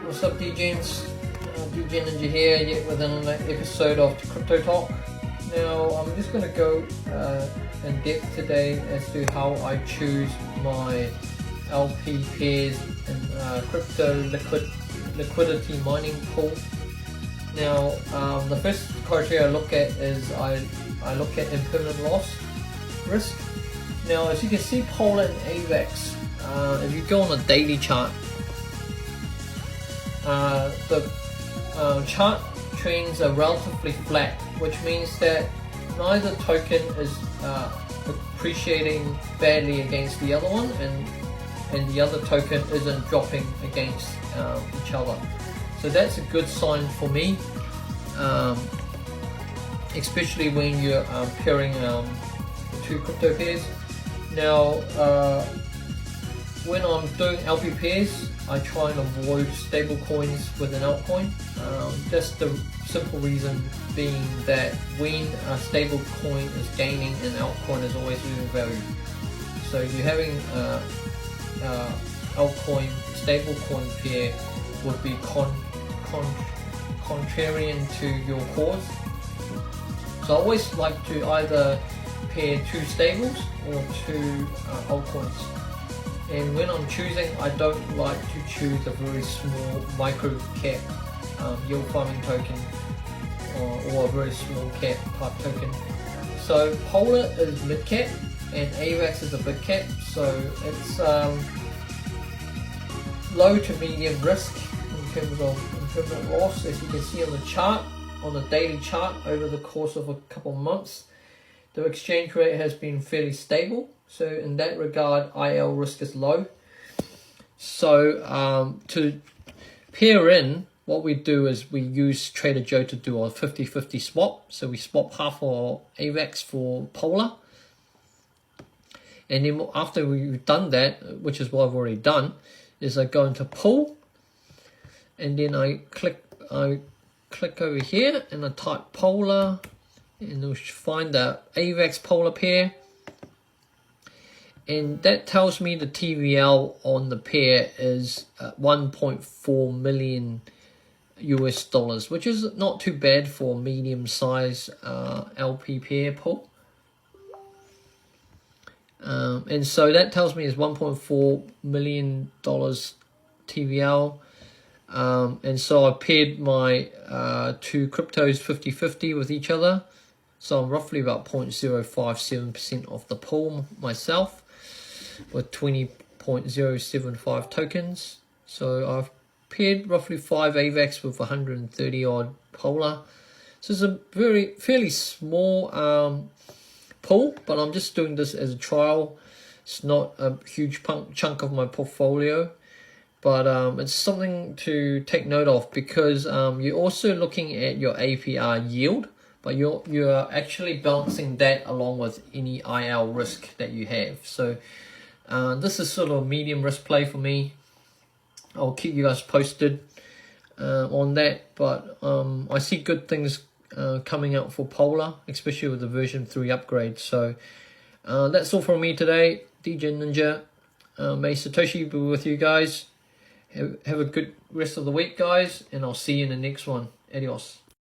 What's up, DJs? DJ Ninja here, yet with another episode of Crypto Talk. Now, I'm just going to go in depth today as to how I choose my LP pairs in crypto liquidity mining pool. Now, the first criteria I look at is I look at impermanent loss risk. Now, as you can see, Polar and AVAX, if you go on a daily chart, the chart trends are relatively flat, which means that neither token is appreciating badly against the other one, and the other token isn't dropping against each other. So that's a good sign for me, especially when you're pairing two crypto pairs. Now, when I'm doing LP pairs, I try and avoid stable coins with an altcoin. Just the simple reason being that when a stable coin is gaining, an altcoin is always losing value. So you're having altcoin stable coin pair would be contrarian to your cause. So I always like to either pair two stables or two altcoins. And when I'm choosing, I don't like to choose a very small micro cap yield farming token or a very small cap type token. So Polar is mid cap and AVAX is a big cap, so it's low to medium risk in terms of impermanent loss. As you can see on the chart, on the daily chart over the course of a couple of months, the exchange rate has been fairly stable. So in that regard, IL risk is low. So to pair in, what we do is we use Trader Joe to do a 50-50 swap. So we swap half our AVAX for Polar. And then after we've done that, which is what I've already done, is I go into pool, and then I click over here and I type Polar, and you'll find the AVAX Polar pair. And that tells me the TVL on the pair is 1.4 million US dollars, which is not too bad for a medium size LP pair pool. And so that tells me it's 1.4 million dollars TVL. And so I paired my two cryptos 50-50 with each other. So I'm roughly about 0.057% of the pool myself, with 20.075 tokens. So I've paired roughly 5 AVAX with 130 odd Polar. So it's a fairly small pool, but I'm just doing this as a trial. It's not a huge chunk of my portfolio, but it's something to take note of, because you're also looking at your APR yield, but you're actually balancing that along with any IL risk that you have. So this is sort of a medium risk play for me. I'll keep you guys posted on that, but I see good things coming out for Polar, especially with the version 3 upgrade. So that's all from me today, DJ Ninja. May Satoshi be with you guys. Have a good rest of the week, guys, and I'll see you in the next one. Adios.